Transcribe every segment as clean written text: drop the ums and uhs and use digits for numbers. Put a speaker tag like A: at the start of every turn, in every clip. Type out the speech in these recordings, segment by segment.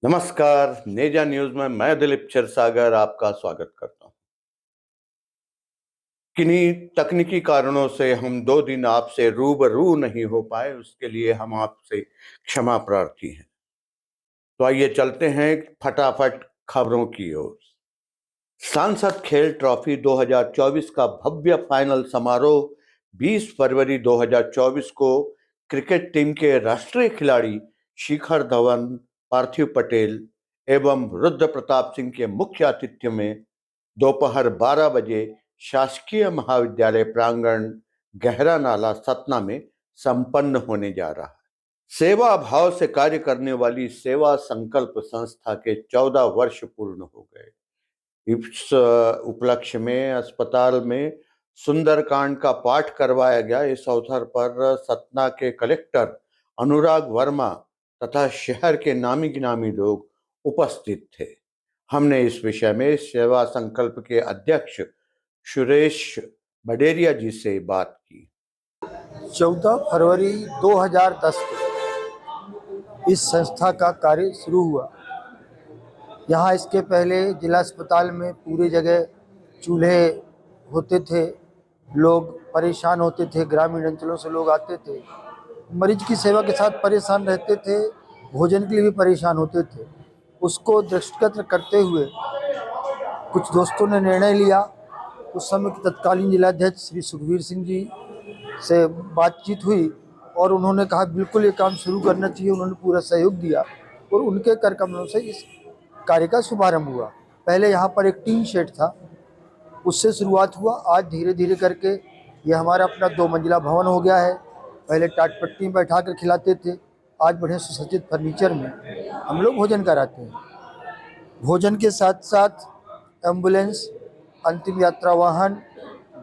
A: नमस्कार, नेजा न्यूज में मैं दिलीप क्षीरसागर आपका स्वागत करता हूं। किन्हीं तकनीकी कारणों से हम 2 दिन आपसे रूबरू नहीं हो पाए, उसके लिए हम आपसे क्षमा प्रार्थी हैं। तो आइए चलते हैं फटाफट खबरों की ओर। सांसद खेल ट्रॉफी 2024 का भव्य फाइनल समारोह 20 फरवरी 2024 को क्रिकेट टीम के राष्ट्रीय खिलाड़ी शिखर धवन, पार्थिव पटेल एवं रुद्र प्रताप सिंह के मुख्य आतिथ्य में दोपहर 12 बजे शासकीय महाविद्यालय प्रांगण गहरा नाला सतना में संपन्न होने जा रहा है। सेवा भाव से कार्य करने वाली सेवा संकल्प संस्था के 14 वर्ष पूर्ण हो गए। इस उपलक्ष्य में अस्पताल में सुंदरकांड का पाठ करवाया गया। इस अवसर पर सतना के कलेक्टर अनुराग वर्मा तथा शहर के नामी गिनामी लोग उपस्थित थे। हमने इस विषय में सेवा संकल्प के अध्यक्ष सुरेश बडेरिया जी से बात की।
B: 14 फरवरी 2010 को इस संस्था का कार्य शुरू हुआ। यहाँ इसके पहले जिला अस्पताल में पूरे जगह चूल्हे होते थे, लोग परेशान होते थे, ग्रामीण अंचलों से लोग आते थे, मरीज की सेवा के साथ परेशान रहते थे, भोजन के लिए भी परेशान होते थे। उसको दृष्टिगत करते हुए कुछ दोस्तों ने निर्णय लिया। उस समय के तत्कालीन जिलाध्यक्ष श्री सुखवीर सिंह जी से बातचीत हुई और उन्होंने कहा बिल्कुल ये काम शुरू करना चाहिए। उन्होंने पूरा सहयोग दिया और उनके कर कमलों से इस कार्य का शुभारंभ हुआ। पहले यहाँ पर एक टीन शेड था, उससे शुरुआत हुआ। आज धीरे धीरे करके ये हमारा अपना 2 मंजिला भवन हो गया है। पहले टाट पट्टी में बैठा कर खिलाते थे, आज बढ़िया सुसज्जित फर्नीचर में हम लोग भोजन कराते हैं। भोजन के साथ साथ एम्बुलेंस, अंतिम यात्रा वाहन,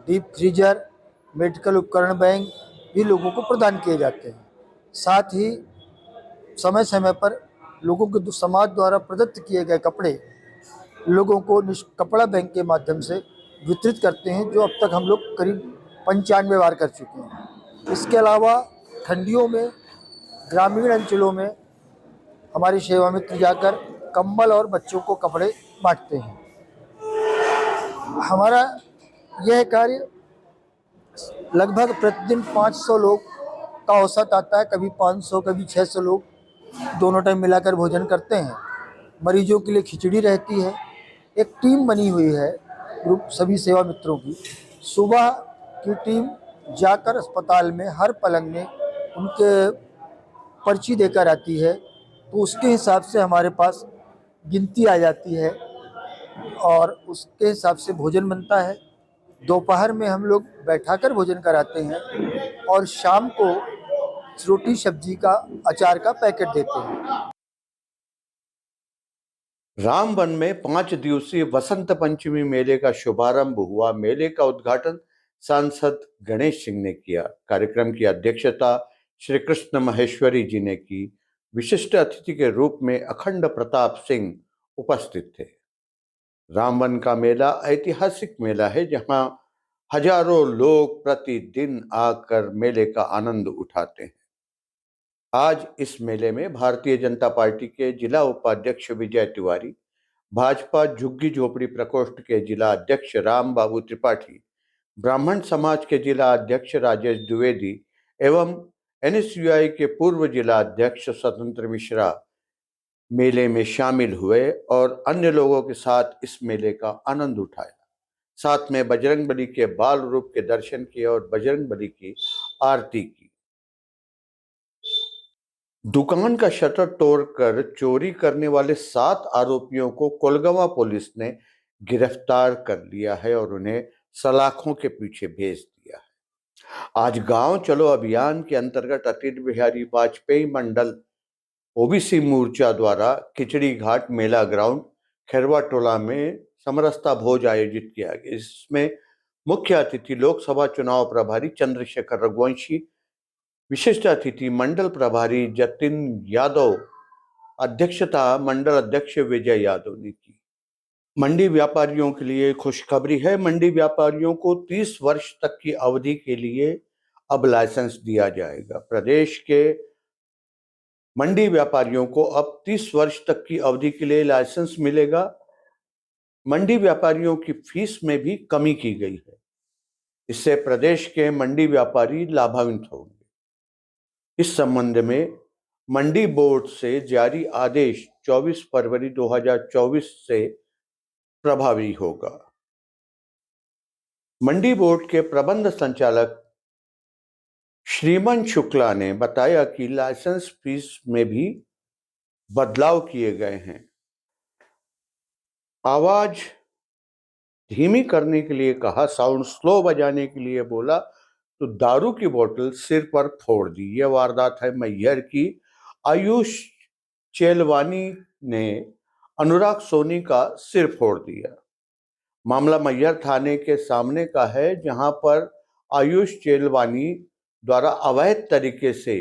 B: डीप फ्रीजर, मेडिकल उपकरण बैंक भी लोगों को प्रदान किए जाते हैं। साथ ही समय समय पर लोगों के समाज द्वारा प्रदत्त किए गए कपड़े लोगों को कपड़ा बैंक के माध्यम से वितरित करते हैं, जो अब तक हम लोग करीब 95 बार कर चुके हैं। इसके अलावा ठंडियों में ग्रामीण अंचलों में हमारी सेवा मित्र जाकर कंबल और बच्चों को कपड़े बांटते हैं। हमारा यह कार्य लगभग प्रतिदिन 500 लोग का औसत आता है, कभी 500 कभी 600 लोग दोनों टाइम मिलाकर भोजन करते हैं। मरीजों के लिए खिचड़ी रहती है। एक टीम बनी हुई है ग्रुप सभी सेवा मित्रों की। सुबह की टीम जाकर अस्पताल में हर पलंग में उनके पर्ची देकर आती है, तो उसके हिसाब से हमारे पास गिनती आ जाती है और उसके हिसाब से भोजन बनता है। दोपहर में हम लोग बैठाकर भोजन कराते हैं और शाम को रोटी सब्जी का अचार का पैकेट देते हैं।
A: रामबन में 5 दिवसीय वसंत पंचमी मेले का शुभारंभ हुआ। मेले का उद्घाटन सांसद गणेश सिंह ने किया। कार्यक्रम की अध्यक्षता श्री कृष्ण महेश्वरी जी ने की। विशिष्ट अतिथि के रूप में अखंड प्रताप सिंह उपस्थित थे। रामबन का मेला ऐतिहासिक मेला है, जहां हजारों लोग प्रतिदिन आकर मेले का आनंद उठाते हैं। आज इस मेले में भारतीय जनता पार्टी के जिला उपाध्यक्ष विजय तिवारी, भाजपा झुग्गी झोपड़ी प्रकोष्ठ के जिला अध्यक्ष राम बाबू त्रिपाठी, ब्राह्मण समाज के जिला अध्यक्ष राजेश द्विवेदी एवं एनएसयूआई के पूर्व जिला अध्यक्ष स्वतंत्र मिश्रा मेले में शामिल हुए और अन्य लोगों के साथ इस मेले का आनंद उठाया। साथ में बजरंगबली के बाल रूप के दर्शन किए और बजरंगबली की आरती की। दुकान का शटर तोड़कर चोरी करने वाले 7 आरोपियों को कोलगवा पुलिस ने गिरफ्तार कर लिया है और उन्हें सलाखों के पीछे भेज दिया है। आज गांव चलो अभियान के अंतर्गत अटल बिहारी वाजपेयी मंडल ओबीसी मोर्चा द्वारा खिचड़ी घाट मेला ग्राउंड खैरवा टोला में समरसता भोज आयोजित किया गया। इसमें मुख्य अतिथि लोकसभा चुनाव प्रभारी चंद्रशेखर रघुवंशी, विशिष्ट अतिथि मंडल प्रभारी जतिन यादव, अध्यक्षता मंडल अध्यक्ष विजय यादव ने की। मंडी व्यापारियों के लिए खुशखबरी है। मंडी व्यापारियों को 30 वर्ष तक की अवधि के लिए अब लाइसेंस दिया जाएगा। प्रदेश के मंडी व्यापारियों को अब 30 वर्ष तक की अवधि के लिए लाइसेंस मिलेगा। मंडी व्यापारियों की फीस में भी कमी की गई है। इससे प्रदेश के मंडी व्यापारी लाभान्वित होंगे। इस संबंध में मंडी बोर्ड से जारी आदेश 24 फरवरी 2024 से प्रभावी होगा। मंडी बोर्ड के प्रबंध संचालक श्रीमन शुक्ला ने बताया कि लाइसेंस फीस में भी बदलाव किए गए हैं। आवाज धीमी करने के लिए कहा, साउंड स्लो बजाने के लिए बोला तो दारू की बोतल सिर पर फोड़ दी। यह वारदात है मैहर की। आयुष चेलवानी ने अनुराग सोनी का सिर फोड़ दिया। मामला मैहर थाने के सामने का है, जहां पर आयुष चेलवानी द्वारा अवैध तरीके से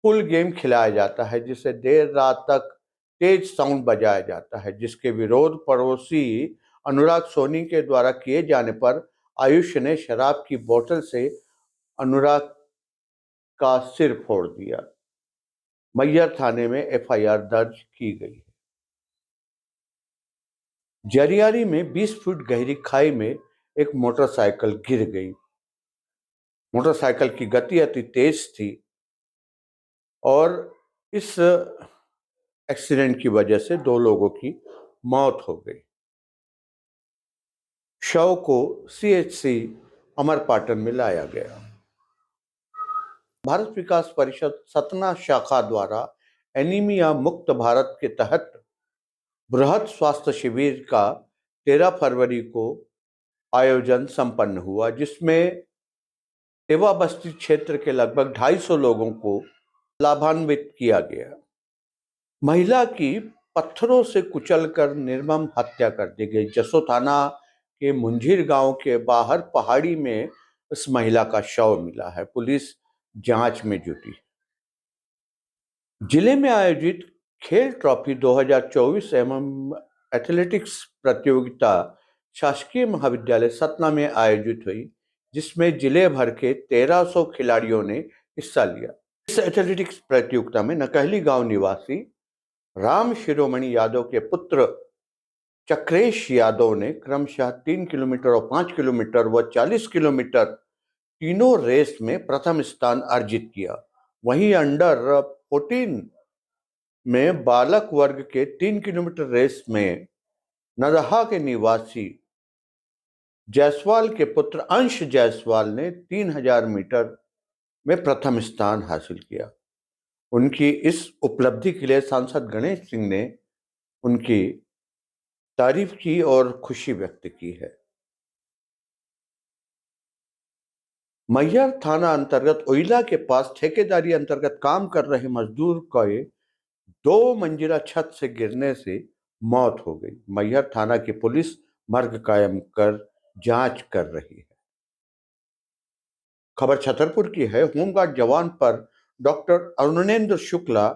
A: पुल गेम खिलाया जाता है, जिसे देर रात तक तेज साउंड बजाया जाता है, जिसके विरोध पड़ोसी अनुराग सोनी के द्वारा किए जाने पर आयुष ने शराब की बोतल से अनुराग का सिर फोड़ दिया। मैहर थाने में एफआईआर दर्ज की गई है। जरियारी में 20 फुट गहरी खाई में एक मोटरसाइकिल गिर गई। मोटरसाइकिल की गति अति तेज थी और इस एक्सीडेंट की वजह से 2 लोगों की मौत हो गई। शव को सीएचसी अमरपाटन में लाया गया। भारत विकास परिषद सतना शाखा द्वारा एनीमिया मुक्त भारत के तहत बृहद स्वास्थ्य शिविर का 13 फरवरी को आयोजन संपन्न हुआ, जिसमें सेवा बस्ती क्षेत्र के लगभग 250 लोगों को लाभान्वित किया गया। महिला की पत्थरों से कुचलकर निर्मम हत्या कर दी गई। जसों थाना के मुंझिर गांव के बाहर पहाड़ी में इस महिला का शव मिला है। पुलिस जांच में जुटी। जिले में आयोजित खेल ट्रॉफी 2024 एवं एथलेटिक्स प्रतियोगिता शासकीय महाविद्यालय सतना में आयोजित हुई, जिसमें जिले भर के 1300 खिलाड़ियों ने हिस्सा लिया। इस एथलेटिक्स प्रतियोगिता में नकहली गांव निवासी राम शिरोमणि यादव के पुत्र चक्रेश यादव ने क्रमशः 3 किलोमीटर और 5 किलोमीटर व 40 किलोमीटर तीनों रेस में प्रथम स्थान अर्जित किया। वहीं अंडर 14 में बालक वर्ग के 3 किलोमीटर रेस में नरहा के निवासी जायसवाल के पुत्र अंश जायसवाल ने 3000 मीटर में प्रथम स्थान हासिल किया। उनकी इस उपलब्धि के लिए सांसद गणेश सिंह ने उनकी तारीफ की और खुशी व्यक्त की है। मैहर थाना अंतर्गत ओइला के पास ठेकेदारी अंतर्गत काम कर रहे मजदूर के 2 मंजिला छत से गिरने से मौत हो गई। मैहर थाना की पुलिस मर्ग कायम कर जांच कर रही है। खबर छतरपुर की है। होमगार्ड जवान पर डॉक्टर अरुणेंद्र शुक्ला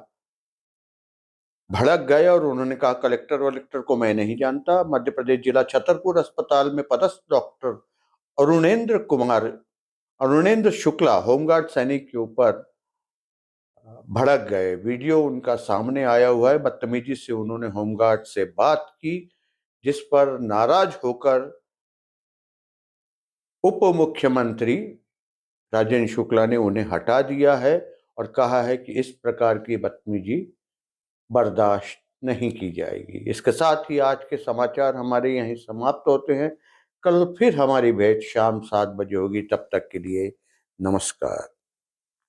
A: भड़क गए और उन्होंने कहा, कलेक्टर वलेक्टर को मैं नहीं जानता। मध्य प्रदेश जिला छतरपुर अस्पताल में पदस्थ डॉक्टर अरुणेंद्र शुक्ला होमगार्ड सैनिक के ऊपर भड़क गए। वीडियो उनका सामने आया हुआ है। बदतमीजी से उन्होंने होमगार्ड से बात की, जिस पर नाराज होकर उप मुख्यमंत्री राजेंद्र शुक्ला ने उन्हें हटा दिया है और कहा है कि इस प्रकार की बदतमीजी बर्दाश्त नहीं की जाएगी। इसके साथ ही आज के समाचार हमारे यहीं समाप्त होते हैं। कल फिर हमारी भेंट शाम 7 बजे होगी। तब तक के लिए नमस्कार।